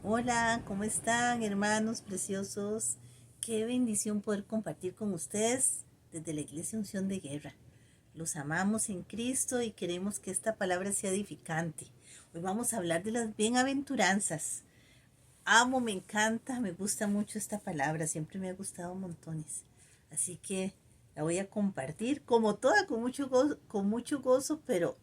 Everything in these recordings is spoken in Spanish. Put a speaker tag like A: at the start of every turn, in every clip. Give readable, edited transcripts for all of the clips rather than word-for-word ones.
A: Hola, ¿cómo están, hermanos preciosos? Qué bendición poder compartir con ustedes desde la Iglesia Unción de Guerra. Los amamos en Cristo y queremos que esta palabra sea edificante. Hoy vamos a hablar de las bienaventuranzas. Amo, me encanta, me gusta mucho esta palabra, siempre me ha gustado montones. Así que la voy a compartir como toda, con mucho gozo, pero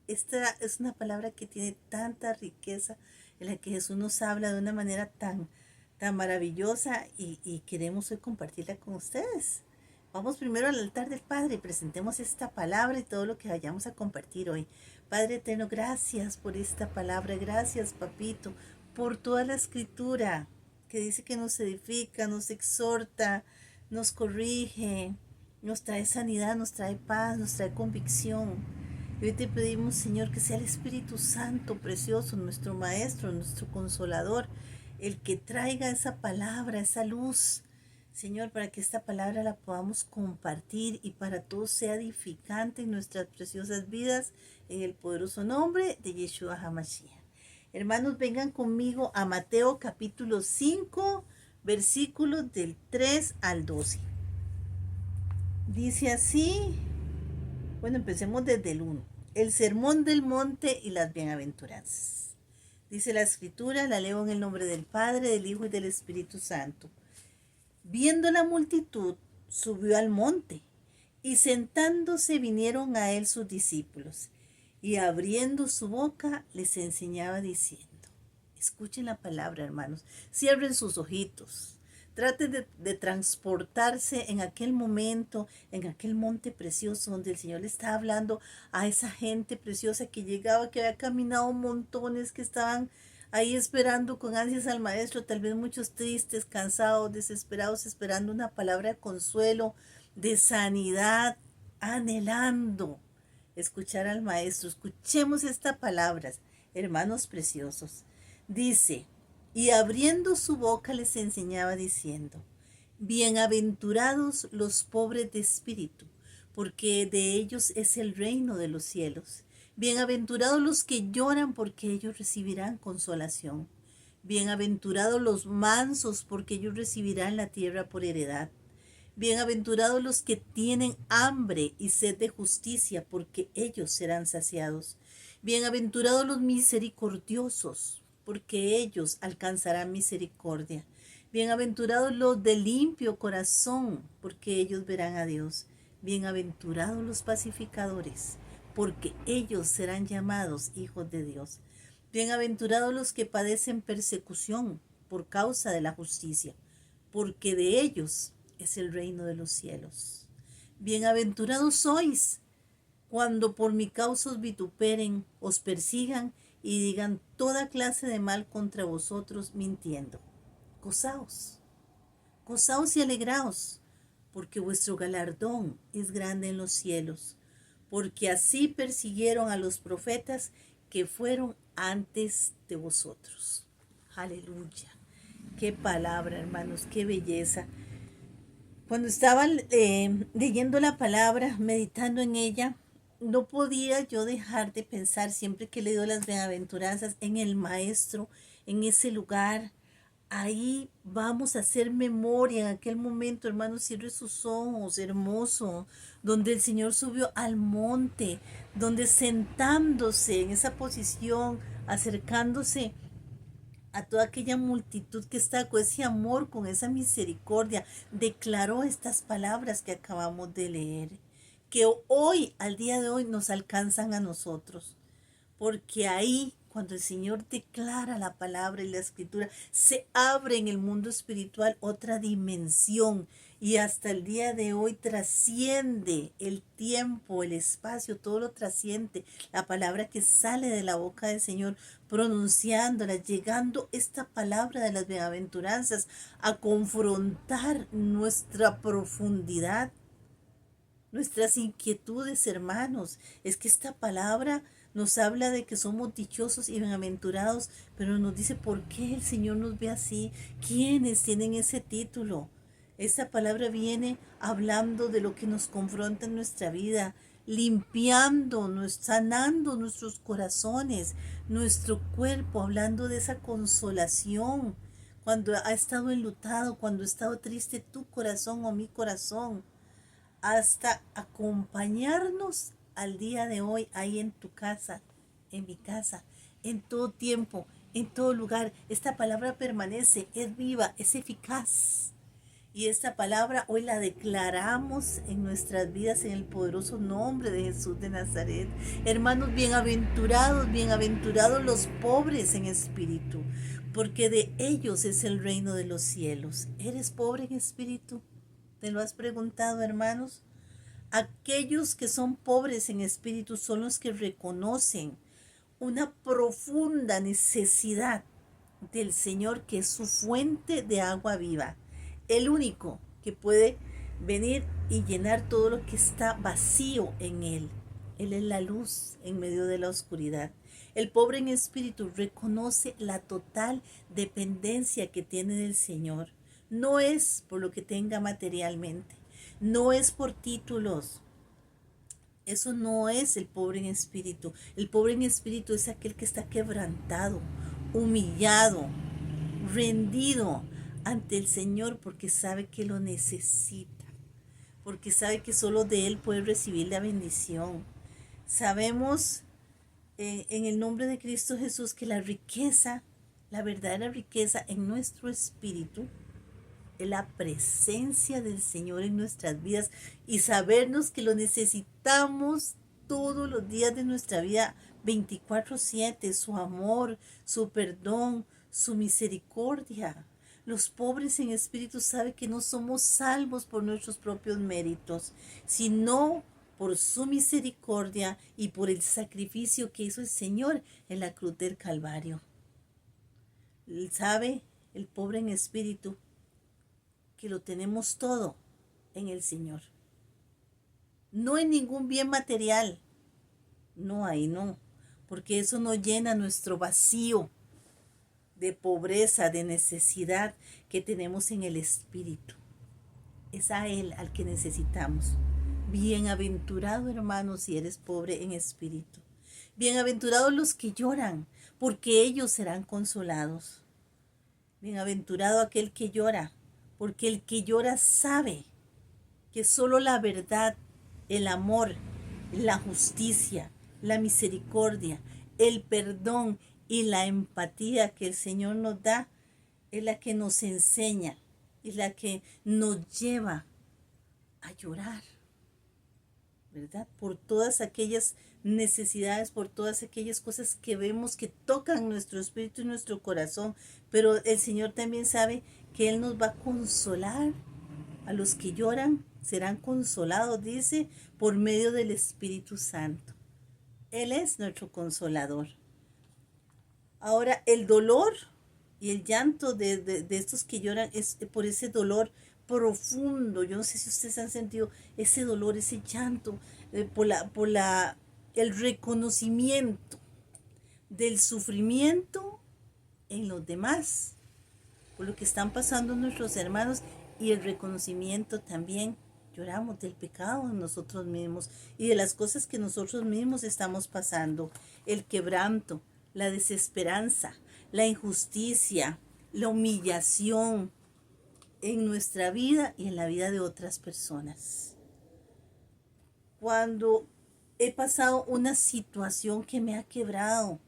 A: esta es una palabra que tiene tanta riqueza, en la que Jesús nos habla de una manera tan maravillosa y queremos hoy compartirla con ustedes. Vamos primero al altar del Padre y presentemos esta palabra y todo lo que vayamos a compartir hoy. Padre eterno, gracias por esta palabra, gracias papito, por toda la escritura que dice que nos edifica, nos exhorta, nos corrige, nos trae sanidad, nos trae paz, nos trae convicción. Y hoy te pedimos, Señor, que sea el Espíritu Santo precioso, nuestro Maestro, nuestro Consolador, el que traiga esa palabra, esa luz, Señor, para que esta palabra la podamos compartir y para todos sea edificante en nuestras preciosas vidas, en el poderoso nombre de Yeshua HaMashiach. Hermanos, vengan conmigo a Mateo capítulo 5, versículos del 3 al 12. Dice así. Bueno, empecemos desde el 1. El sermón del monte y las bienaventuranzas. Dice la escritura, la leo en el nombre del Padre, del Hijo y del Espíritu Santo. Viendo la multitud, subió al monte, y sentándose vinieron a él sus discípulos, y abriendo su boca les enseñaba diciendo. Escuchen la palabra, hermanos, cierren sus ojitos. Traten de transportarse en aquel momento, en aquel monte precioso donde el Señor le está hablando a esa gente preciosa que llegaba, que había caminado montones, que estaban ahí esperando con ansias al Maestro, tal vez muchos tristes, cansados, desesperados, esperando una palabra de consuelo, de sanidad, anhelando escuchar al Maestro. Escuchemos estas palabras, hermanos preciosos. Dice, y abriendo su boca les enseñaba diciendo, bienaventurados los pobres de espíritu, porque de ellos es el reino de los cielos. Bienaventurados los que lloran, porque ellos recibirán consolación. Bienaventurados los mansos, porque ellos recibirán la tierra por heredad. Bienaventurados los que tienen hambre y sed de justicia, porque ellos serán saciados. Bienaventurados los misericordiosos, porque ellos alcanzarán misericordia. Bienaventurados los de limpio corazón, porque ellos verán a Dios. Bienaventurados los pacificadores, porque ellos serán llamados hijos de Dios. Bienaventurados los que padecen persecución por causa de la justicia, porque de ellos es el reino de los cielos. Bienaventurados sois cuando por mi causa os vituperen, os persigan y digan toda clase de mal contra vosotros mintiendo. Gozaos, gozaos y alegraos, porque vuestro galardón es grande en los cielos, porque así persiguieron a los profetas que fueron antes de vosotros. Aleluya. Qué palabra, hermanos, qué belleza. Cuando estaba leyendo la palabra, meditando en ella, no podía yo dejar de pensar, siempre que he leído las bienaventuranzas, en el Maestro, en ese lugar. Ahí vamos a hacer memoria en aquel momento, hermanos, cierre sus ojos, hermoso, donde el Señor subió al monte, donde sentándose en esa posición, acercándose a toda aquella multitud que está con ese amor, con esa misericordia, declaró estas palabras que acabamos de leer, que hoy, al día de hoy, nos alcanzan a nosotros. Porque ahí, cuando el Señor declara la palabra y la escritura, se abre en el mundo espiritual otra dimensión y hasta el día de hoy trasciende el tiempo, el espacio, todo lo trasciende. La palabra que sale de la boca del Señor, pronunciándola, llegando esta palabra de las bienaventuranzas a confrontar nuestra profundidad, nuestras inquietudes, hermanos. Es que esta palabra nos habla de que somos dichosos y bienaventurados, pero nos dice por qué el Señor nos ve así, quiénes tienen ese título. Esta palabra viene hablando de lo que nos confronta en nuestra vida, limpiando, sanando nuestros corazones, nuestro cuerpo, hablando de esa consolación. Cuando ha estado enlutado, cuando ha estado triste tu corazón o mi corazón, hasta acompañarnos al día de hoy ahí en tu casa, en mi casa, en todo tiempo, en todo lugar. Esta palabra permanece, es viva, es eficaz. Y esta palabra hoy la declaramos en nuestras vidas en el poderoso nombre de Jesús de Nazaret. Hermanos, bienaventurados, bienaventurados los pobres en espíritu, porque de ellos es el reino de los cielos. ¿Eres pobre en espíritu? ¿Te lo has preguntado, hermanos? Aquellos que son pobres en espíritu son los que reconocen una profunda necesidad del Señor, que es su fuente de agua viva, el único que puede venir y llenar todo lo que está vacío en Él. Él es la luz en medio de la oscuridad. El pobre en espíritu reconoce la total dependencia que tiene del Señor. No es por lo que tenga materialmente, no es por títulos. Eso no es el pobre en espíritu. El pobre en espíritu es aquel que está quebrantado, humillado, rendido ante el Señor, porque sabe que lo necesita, porque sabe que solo de Él puede recibir la bendición. Sabemos en el nombre de Cristo Jesús que la riqueza, la verdadera riqueza en nuestro espíritu, es la presencia del Señor en nuestras vidas y sabernos que lo necesitamos todos los días de nuestra vida, 24/7, su amor, su perdón, su misericordia. Los pobres en espíritu saben que no somos salvos por nuestros propios méritos, sino por su misericordia y por el sacrificio que hizo el Señor en la cruz del Calvario. ¿Sabe el pobre en espíritu que lo tenemos todo en el Señor? No en ningún bien material. No, ahí no, porque eso no llena nuestro vacío de pobreza, de necesidad que tenemos en el espíritu. Es a Él al que necesitamos. Bienaventurado, hermano, si eres pobre en espíritu. Bienaventurados los que lloran, porque ellos serán consolados. Bienaventurado aquel que llora, porque el que llora sabe que solo la verdad, el amor, la justicia, la misericordia, el perdón y la empatía que el Señor nos da es la que nos enseña, es la que nos lleva a llorar, ¿verdad? Por todas aquellas necesidades, por todas aquellas cosas que vemos que tocan nuestro espíritu y nuestro corazón, pero el Señor también sabe que Él nos va a consolar. A los que lloran serán consolados, dice, por medio del Espíritu Santo. Él es nuestro consolador. Ahora, el dolor y el llanto de estos que lloran es por ese dolor profundo. Yo no sé si ustedes han sentido ese dolor, ese llanto, el reconocimiento del sufrimiento en los demás, por lo que están pasando nuestros hermanos, y el reconocimiento también. Lloramos del pecado en nosotros mismos y de las cosas que nosotros mismos estamos pasando. El quebranto, la desesperanza, la injusticia, la humillación en nuestra vida y en la vida de otras personas. Cuando he pasado una situación que me ha quebrado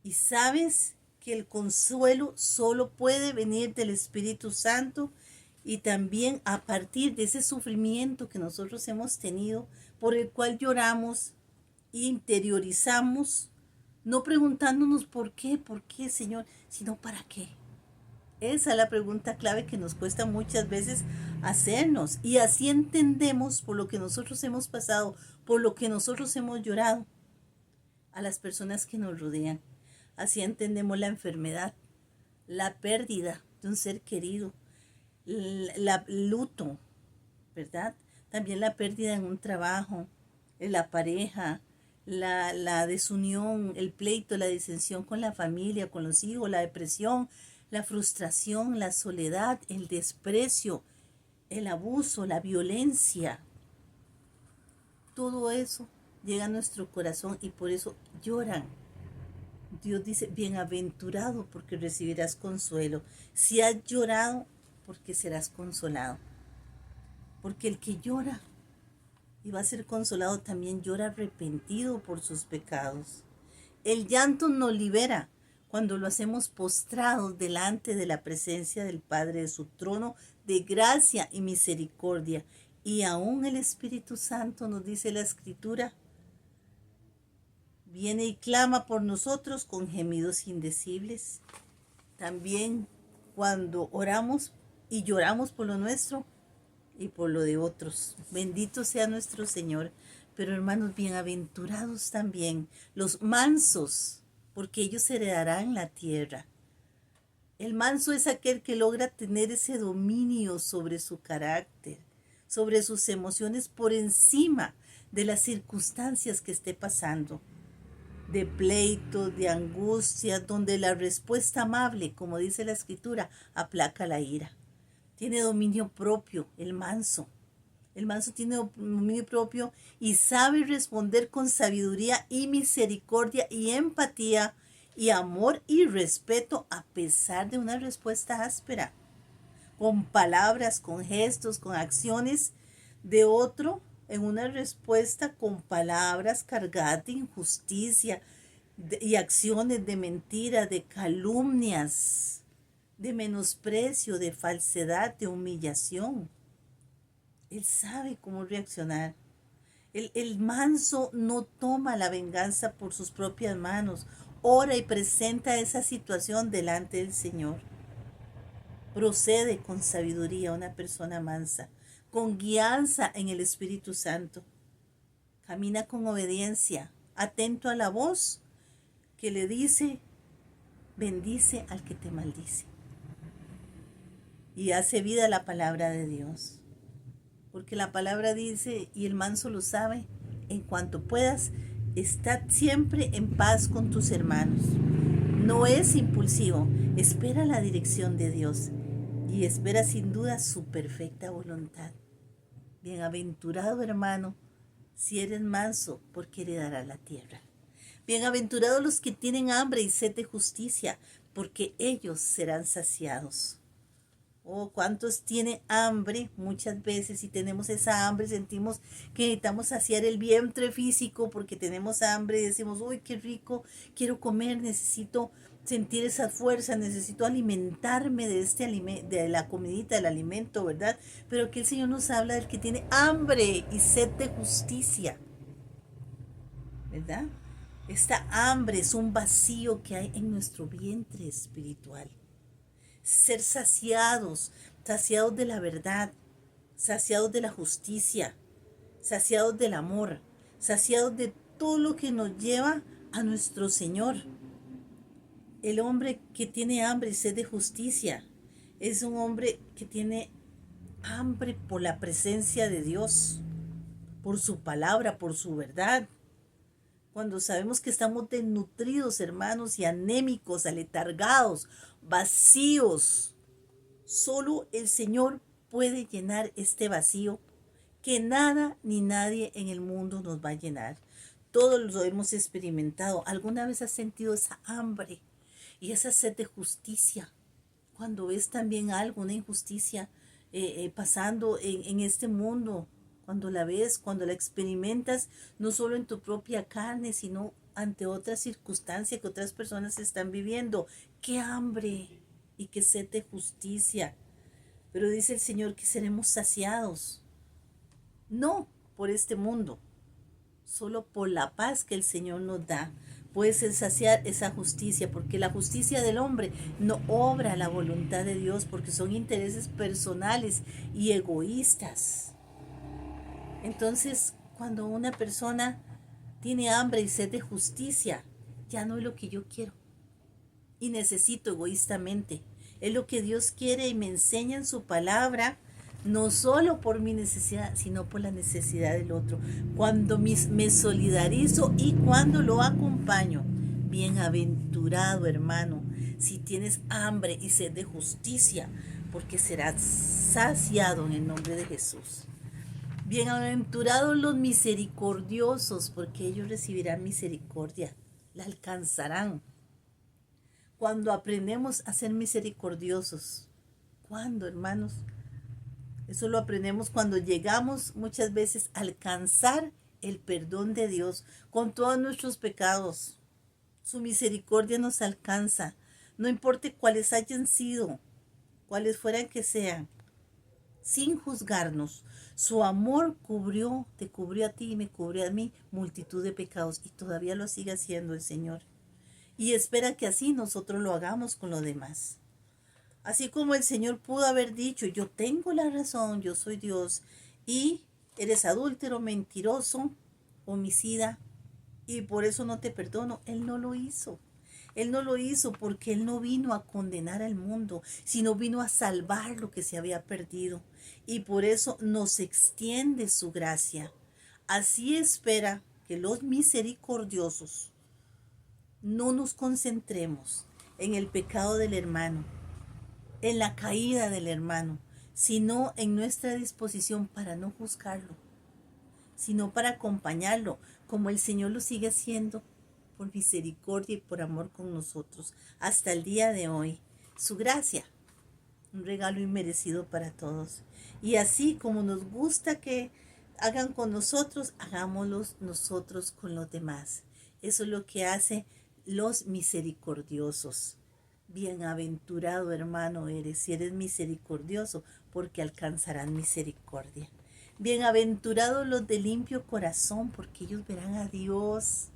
A: y sabes que el consuelo solo puede venir del Espíritu Santo, y también a partir de ese sufrimiento que nosotros hemos tenido, por el cual lloramos, interiorizamos, no preguntándonos por qué, Señor, sino para qué. Esa es la pregunta clave que nos cuesta muchas veces hacernos, y así entendemos por lo que nosotros hemos pasado, por lo que nosotros hemos llorado, a las personas que nos rodean. Así entendemos la enfermedad, la pérdida de un ser querido, luto, ¿verdad? También la pérdida en un trabajo, en la pareja, la desunión, el pleito, la disensión con la familia, con los hijos, la depresión, la frustración, la soledad, el desprecio, el abuso, la violencia. todo eso llega a nuestro corazón y por eso lloran. Dios dice, bienaventurado porque recibirás consuelo. Si has llorado, porque serás consolado. Porque el que llora y va a ser consolado también llora arrepentido por sus pecados. El llanto nos libera cuando lo hacemos postrados delante de la presencia del Padre, de su trono de gracia y misericordia. Y aún el Espíritu Santo, nos dice la Escritura, viene y clama por nosotros con gemidos indecibles. También cuando oramos y lloramos por lo nuestro y por lo de otros. Bendito sea nuestro Señor. Pero hermanos, bienaventurados también los mansos, porque ellos heredarán la tierra. El manso es aquel que logra tener ese dominio sobre su carácter, sobre sus emociones por encima de las circunstancias que esté pasando, de pleitos, de angustia, donde la respuesta amable, como dice la Escritura, aplaca la ira. Tiene dominio propio, el manso. El manso tiene dominio propio y sabe responder con sabiduría y misericordia y empatía y amor y respeto a pesar de una respuesta áspera, con palabras, con gestos, con acciones de otro, en una respuesta con palabras cargadas de injusticia y acciones de mentira, de calumnias, de menosprecio, de falsedad, de humillación. Él sabe cómo reaccionar. El manso no toma la venganza por sus propias manos. Ora y presenta esa situación delante del Señor. Procede con sabiduría una persona mansa, con guianza en el Espíritu Santo. Camina con obediencia, atento a la voz que le dice, bendice al que te maldice. Y hace vida la palabra de Dios. Porque la palabra dice, y el manso lo sabe, en cuanto puedas, está siempre en paz con tus hermanos. No es impulsivo, espera la dirección de Dios y espera sin duda su perfecta voluntad. Bienaventurado hermano, si eres manso, porque heredarás la tierra. Bienaventurados los que tienen hambre y sed de justicia, porque ellos serán saciados. Oh, ¿cuántos tienen hambre? Muchas veces, si tenemos esa hambre, sentimos que necesitamos saciar el vientre físico porque tenemos hambre y decimos, uy, qué rico, quiero comer, necesito sentir esa fuerza, necesito alimentarme de la comidita, del alimento, ¿verdad? Pero aquí el Señor nos habla del que tiene hambre y sed de justicia, ¿verdad? Esta hambre es un vacío que hay en nuestro vientre espiritual. Ser saciados de la verdad, saciados de la justicia, saciados del amor, saciados de todo lo que nos lleva a nuestro Señor. El hombre que tiene hambre y sed de justicia es un hombre que tiene hambre por la presencia de Dios, por su palabra, por su verdad. Cuando sabemos que estamos desnutridos, hermanos, y anémicos, aletargados, vacíos, solo el Señor puede llenar este vacío que nada ni nadie en el mundo nos va a llenar. Todos lo hemos experimentado. ¿Alguna vez has sentido esa hambre y esa sed de justicia? Cuando ves también algo, una injusticia pasando en este mundo, cuando la ves, cuando la experimentas, no solo en tu propia carne, sino ante otras circunstancias que otras personas están viviendo. ¡Qué hambre y qué sed de justicia! Pero dice el Señor que seremos saciados, no por este mundo, solo por la paz que el Señor nos da. Puedes saciar esa justicia, porque la justicia del hombre no obra la voluntad de Dios, porque son intereses personales y egoístas. Entonces, cuando una persona tiene hambre y sed de justicia, ya no es lo que yo quiero y necesito egoístamente. Es lo que Dios quiere y me enseña en su palabra, no solo por mi necesidad, sino por la necesidad del otro. Cuando me solidarizo y cuando lo acompaño. Bienaventurado hermano, si tienes hambre y sed de justicia, porque serás saciado en el nombre de Jesús. Bienaventurados los misericordiosos, porque ellos recibirán misericordia, la alcanzarán. Cuando aprendemos a ser misericordiosos, ¿cuándo, hermanos? Eso lo aprendemos cuando llegamos muchas veces a alcanzar el perdón de Dios con todos nuestros pecados. Su misericordia nos alcanza, no importa cuáles hayan sido, cuáles fueran que sean, sin juzgarnos. Su amor te cubrió a ti y me cubrió a mí multitud de pecados y todavía lo sigue haciendo el Señor. Y espera que así nosotros lo hagamos con los demás. Así como el Señor pudo haber dicho, yo tengo la razón, yo soy Dios, y eres adúltero, mentiroso, homicida, y por eso no te perdono. Él no lo hizo. Él no lo hizo porque Él no vino a condenar al mundo, sino vino a salvar lo que se había perdido. Y por eso nos extiende su gracia. Así espera que los misericordiosos no nos concentremos en el pecado del hermano, en la caída del hermano, sino en nuestra disposición para no juzgarlo, sino para acompañarlo, como el Señor lo sigue haciendo por misericordia y por amor con nosotros hasta el día de hoy. Su gracia, un regalo inmerecido para todos. Y así como nos gusta que hagan con nosotros, hagámoslos nosotros con los demás. Eso es lo que hace los misericordiosos. Bienaventurado hermano eres, si eres misericordioso, porque alcanzarán misericordia. Bienaventurados los de limpio corazón, porque ellos verán a Dios.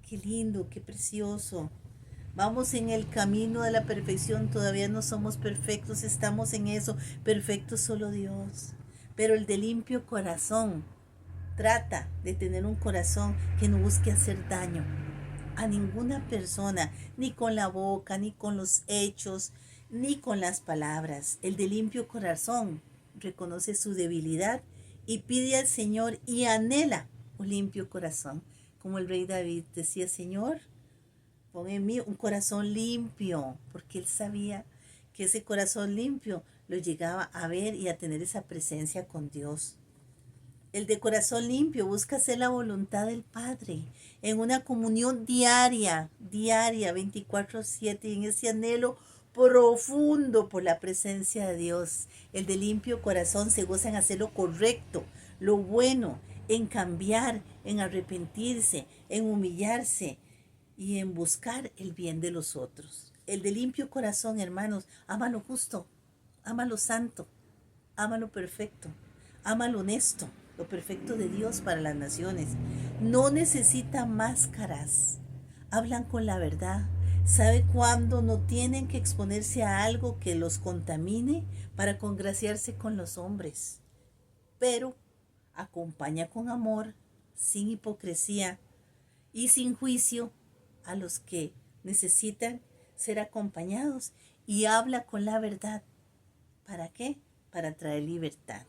A: Qué lindo, qué precioso. Vamos en el camino de la perfección, todavía no somos perfectos, estamos en eso, perfecto solo Dios. Pero el de limpio corazón trata de tener un corazón que no busque hacer daño a ninguna persona, ni con la boca, ni con los hechos, ni con las palabras. El de limpio corazón reconoce su debilidad y pide al Señor y anhela un limpio corazón. Como el rey David decía, Señor, pon en mí un corazón limpio, porque él sabía que ese corazón limpio lo llegaba a ver y a tener esa presencia con Dios. El de corazón limpio busca hacer la voluntad del Padre en una comunión diaria, 24/7, y en ese anhelo profundo por la presencia de Dios. El de limpio corazón se goza en hacer lo correcto, lo bueno, en cambiar, en arrepentirse, en humillarse y en buscar el bien de los otros. El de limpio corazón, hermanos, ama lo justo, ama lo santo, ama lo perfecto, ama lo honesto, lo perfecto de Dios para las naciones. No necesita máscaras. Hablan con la verdad. Sabe cuándo no tienen que exponerse a algo que los contamine para congraciarse con los hombres. Pero acompaña con amor, sin hipocresía y sin juicio a los que necesitan ser acompañados, y habla con la verdad. ¿Para qué? Para traer libertad.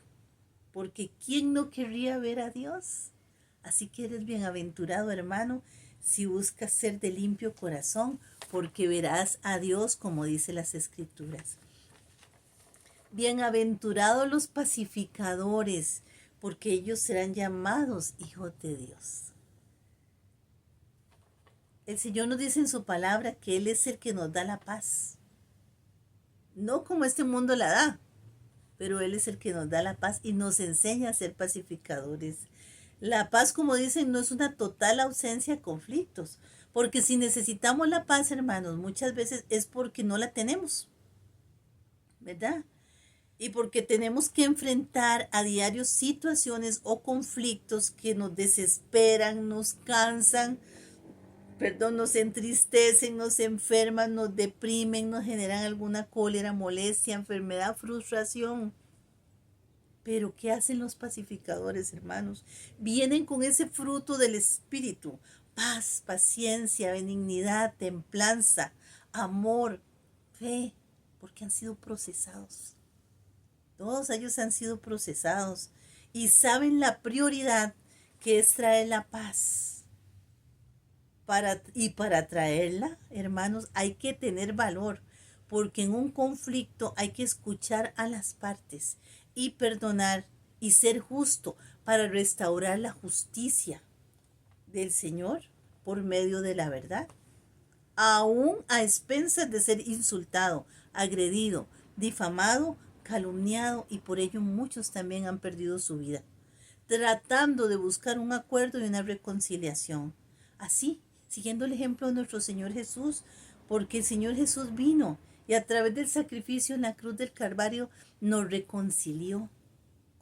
A: Porque ¿quién no querría ver a Dios? Así que eres bienaventurado, hermano, si buscas ser de limpio corazón, porque verás a Dios, como dice las Escrituras. Bienaventurados los pacificadores, porque ellos serán llamados hijos de Dios. El Señor nos dice en su palabra que Él es el que nos da la paz. No como este mundo la da, pero Él es el que nos da la paz y nos enseña a ser pacificadores. La paz, como dicen, no es una total ausencia de conflictos, porque si necesitamos la paz, hermanos, muchas veces es porque no la tenemos, ¿verdad? Y porque tenemos que enfrentar a diario situaciones o conflictos que nos desesperan, nos cansan, nos entristecen, nos enferman, nos deprimen, nos generan alguna cólera, molestia, enfermedad, frustración. Pero ¿qué hacen los pacificadores, hermanos? Vienen con ese fruto del Espíritu: paz, paciencia, benignidad, templanza, amor, fe, porque han sido procesados. Todos ellos han sido procesados y saben la prioridad que es traer la paz. Para traerla, hermanos, hay que tener valor, porque en un conflicto hay que escuchar a las partes y perdonar y ser justo para restaurar la justicia del Señor por medio de la verdad, aún a expensas de ser insultado, agredido, difamado, calumniado, y por ello muchos también han perdido su vida, tratando de buscar un acuerdo y una reconciliación. Así, siguiendo el ejemplo de nuestro Señor Jesús, porque el Señor Jesús vino y a través del sacrificio en la cruz del Calvario nos reconcilió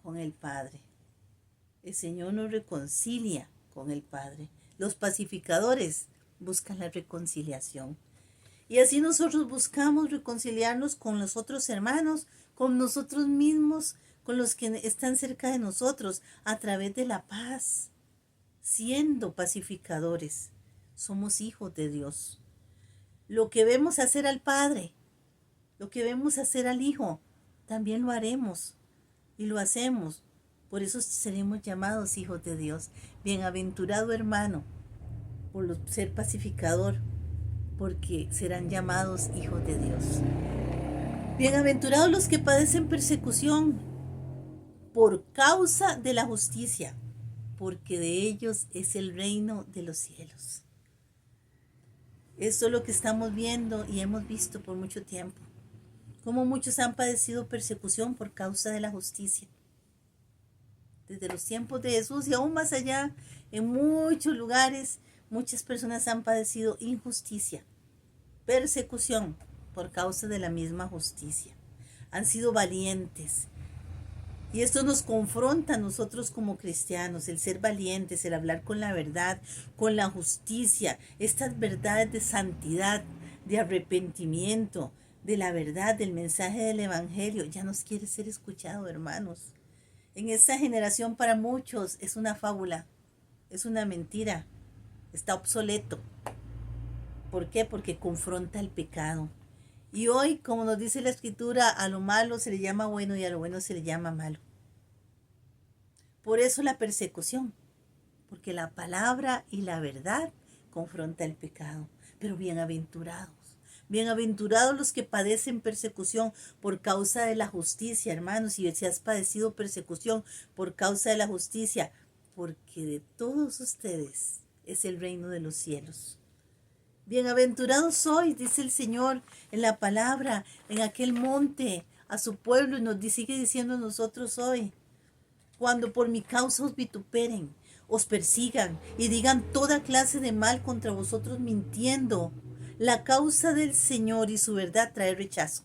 A: con el Padre. El Señor nos reconcilia con el Padre. Los pacificadores buscan la reconciliación. Y así nosotros buscamos reconciliarnos con los otros hermanos, con nosotros mismos, con los que están cerca de nosotros, a través de la paz, siendo pacificadores. Somos hijos de Dios. Lo que vemos hacer al Padre, lo que vemos hacer al Hijo, también lo haremos y lo hacemos. Por eso seremos llamados hijos de Dios. Bienaventurado hermano, por ser pacificador, porque serán llamados hijos de Dios. Bienaventurados los que padecen persecución por causa de la justicia, porque de ellos es el reino de los cielos. Esto es lo que estamos viendo y hemos visto por mucho tiempo. Cómo muchos han padecido persecución por causa de la justicia. Desde los tiempos de Jesús y aún más allá, en muchos lugares, muchas personas han padecido injusticia, persecución por causa de la misma justicia. Han sido valientes. Y esto nos confronta a nosotros como cristianos, el ser valientes, el hablar con la verdad, con la justicia, estas verdades de santidad, de arrepentimiento, de la verdad, del mensaje del Evangelio. Ya nos quiere ser escuchado, hermanos. En esta generación para muchos es una fábula, es una mentira, está obsoleto. ¿Por qué? Porque confronta el pecado. Y hoy, como nos dice la Escritura, a lo malo se le llama bueno y a lo bueno se le llama malo. Por eso la persecución, porque la palabra y la verdad confronta el pecado. Pero bienaventurados. Bienaventurados los que padecen persecución por causa de la justicia, hermanos. Y si has padecido persecución por causa de la justicia, porque de todos ustedes es el reino de los cielos. Bienaventurados sois, dice el Señor en la palabra, en aquel monte, a su pueblo, y nos sigue diciendo a nosotros hoy. Cuando por mi causa os vituperen, os persigan y digan toda clase de mal contra vosotros mintiendo, la causa del Señor y su verdad trae rechazo,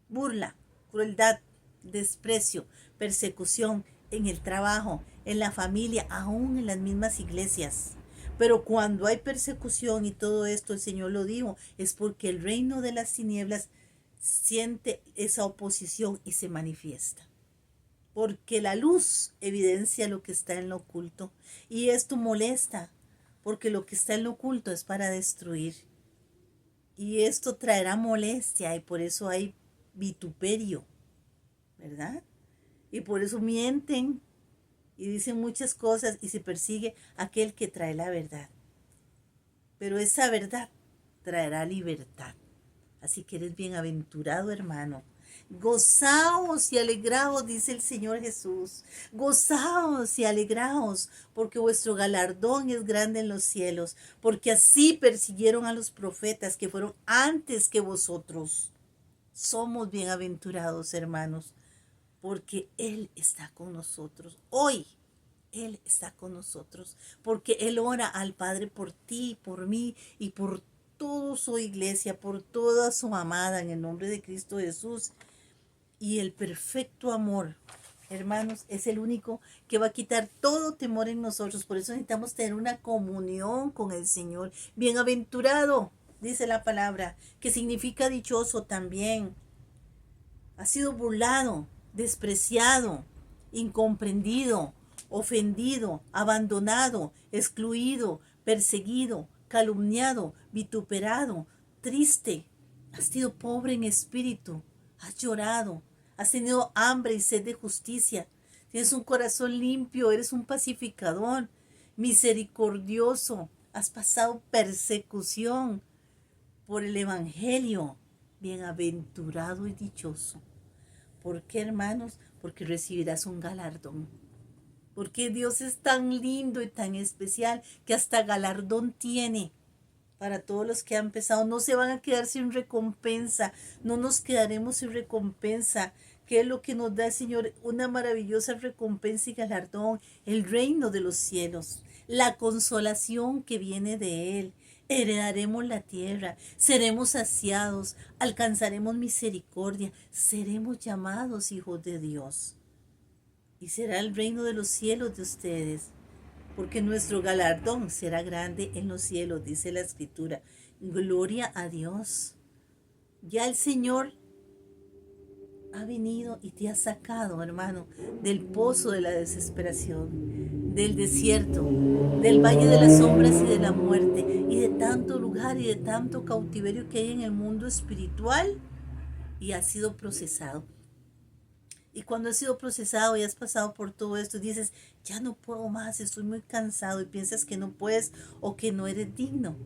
A: burla, crueldad, desprecio, persecución en el trabajo, en la familia, aún en las mismas iglesias. Pero cuando hay persecución y todo esto, el Señor lo dijo, es porque el reino de las tinieblas siente esa oposición y se manifiesta. Porque la luz evidencia lo que está en lo oculto. Y esto molesta, porque lo que está en lo oculto es para destruir. Y esto traerá molestia y por eso hay vituperio, ¿verdad? Y por eso mienten y dicen muchas cosas y se persigue a aquel que trae la verdad. Pero esa verdad traerá libertad. Así que eres bienaventurado, hermano. Gozaos y alegraos, dice el Señor Jesús. Gozaos y alegraos, porque vuestro galardón es grande en los cielos, porque así persiguieron a los profetas que fueron antes que vosotros. Somos bienaventurados, hermanos, porque Él está con nosotros. Hoy Él está con nosotros, porque Él ora al Padre por ti, por mí y por toda su iglesia, por toda su amada, en el nombre de Cristo Jesús. Y el perfecto amor, hermanos, es el único que va a quitar todo temor en nosotros. Por eso necesitamos tener una comunión con el Señor. Bienaventurado, dice la palabra, que significa dichoso también. Ha sido burlado, despreciado, incomprendido, ofendido, abandonado, excluido, perseguido, calumniado, vituperado, triste. Has sido pobre en espíritu, has llorado, has tenido hambre y sed de justicia. Tienes un corazón limpio, eres un pacificador, misericordioso. Has pasado persecución por el Evangelio. Bienaventurado y dichoso. ¿Por qué, hermanos? Porque recibirás un galardón. porque Dios es tan lindo y tan especial que hasta galardón tiene para todos los que han empezado. No se van a quedar sin recompensa, no nos quedaremos sin recompensa. ¿Qué es lo que nos da el Señor? Una maravillosa recompensa y galardón, el reino de los cielos, la consolación que viene de Él. Heredaremos la tierra, seremos saciados, alcanzaremos misericordia, seremos llamados hijos de Dios. Y será el reino de los cielos de ustedes, porque nuestro galardón será grande en los cielos, dice la Escritura. Gloria a Dios. Ya el Señor ha venido y te ha sacado, hermano, del pozo de la desesperación, del desierto, del valle de las sombras y de la muerte, y de tanto lugar y de tanto cautiverio que hay en el mundo espiritual, y ha sido procesado. Y cuando has sido procesado y has pasado por todo esto, dices, ya no puedo más, estoy muy cansado, y piensas que no puedes o que no eres digno.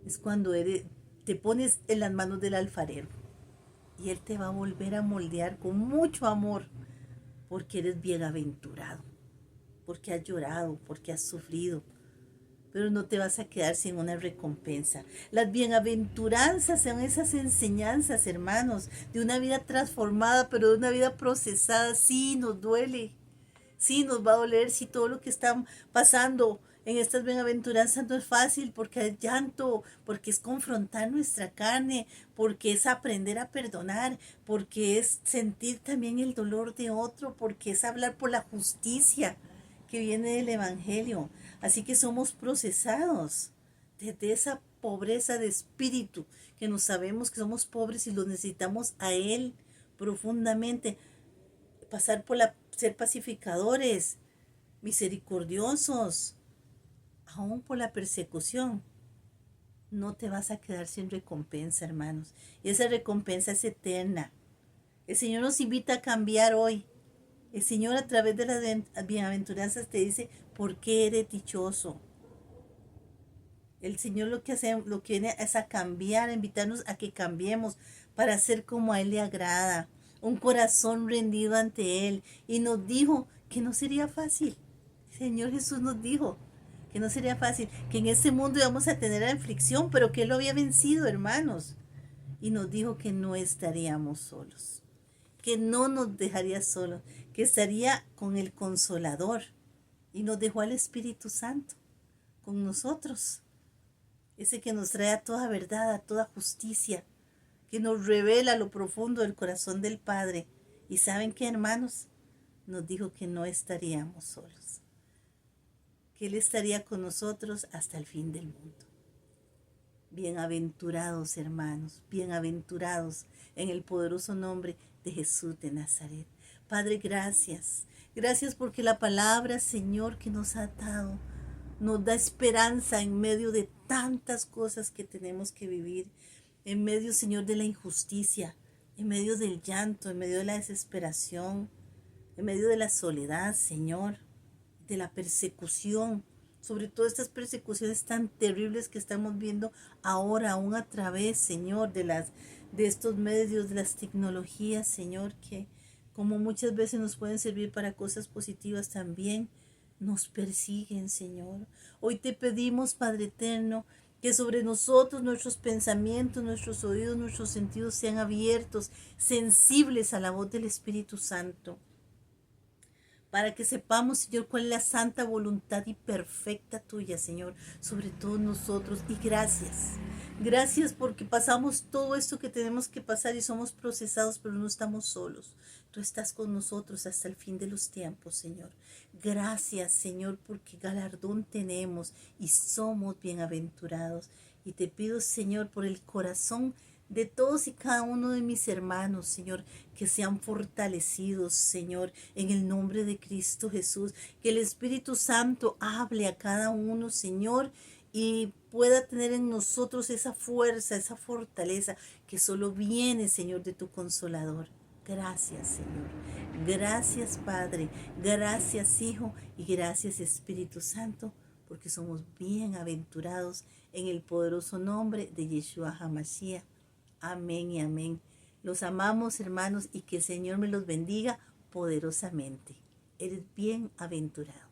A: Es cuando te pones en las manos del alfarero. Y Él te va a volver a moldear con mucho amor, porque eres bienaventurado, porque has llorado, porque has sufrido, pero no te vas a quedar sin una recompensa. Las bienaventuranzas son esas enseñanzas, hermanos, de una vida transformada, pero de una vida procesada. Sí, nos duele, sí, nos va a doler, si todo lo que está pasando en estas bienaventuranzas no es fácil, porque hay llanto, porque es confrontar nuestra carne, porque es aprender a perdonar, porque es sentir también el dolor de otro, porque es hablar por la justicia que viene del Evangelio. Así que somos procesados desde esa pobreza de espíritu, que nos sabemos que somos pobres y lo necesitamos a Él profundamente. Pasar por ser pacificadores, misericordiosos, aún por la persecución. No te vas a quedar sin recompensa, hermanos. Y esa recompensa es eterna. El Señor nos invita a cambiar hoy. El Señor a través de las bienaventuranzas te dice, ¿por qué eres dichoso? El Señor lo que viene es a cambiar, a invitarnos a que cambiemos para ser como a Él le agrada. Un corazón rendido ante Él. Y nos dijo que no sería fácil. El Señor Jesús nos dijo que no sería fácil, que en este mundo íbamos a tener aflicción, pero que Él lo había vencido, hermanos. Y nos dijo que no estaríamos solos, que no nos dejaría solos, que estaría con el Consolador. Y nos dejó al Espíritu Santo con nosotros, ese que nos trae a toda verdad, a toda justicia, que nos revela lo profundo del corazón del Padre. Y ¿saben qué, hermanos? Nos dijo que no estaríamos solos, que Él estaría con nosotros hasta el fin del mundo. Bienaventurados, hermanos, bienaventurados en el poderoso nombre de Jesús de Nazaret. Padre, gracias. Gracias porque la palabra, Señor, que nos ha dado, nos da esperanza en medio de tantas cosas que tenemos que vivir, en medio, Señor, de la injusticia, en medio del llanto, en medio de la desesperación, en medio de la soledad, Señor, de la persecución, sobre todo estas persecuciones tan terribles que estamos viendo ahora, aún a través, Señor, de estos medios, de las tecnologías, Señor, que como muchas veces nos pueden servir para cosas positivas, también nos persiguen, Señor. Hoy te pedimos, Padre eterno, que sobre nosotros nuestros pensamientos, nuestros oídos, nuestros sentidos sean abiertos, sensibles a la voz del Espíritu Santo, para que sepamos, Señor, cuál es la santa voluntad y perfecta tuya, Señor, sobre todos nosotros. Y gracias. Gracias porque pasamos todo esto que tenemos que pasar y somos procesados, pero no estamos solos. Tú estás con nosotros hasta el fin de los tiempos, Señor. Gracias, Señor, porque galardón tenemos y somos bienaventurados. Y te pido, Señor, por el corazón de todos y cada uno de mis hermanos, Señor, que sean fortalecidos, Señor, en el nombre de Cristo Jesús. Que el Espíritu Santo hable a cada uno, Señor, y pueda tener en nosotros esa fuerza, esa fortaleza que solo viene, Señor, de tu Consolador. Gracias, Señor. Gracias, Padre. Gracias, Hijo. Y gracias, Espíritu Santo, porque somos bienaventurados en el poderoso nombre de Yeshua HaMashiach. Amén y amén. Los amamos, hermanos, y que el Señor me los bendiga poderosamente. eres bienaventurado.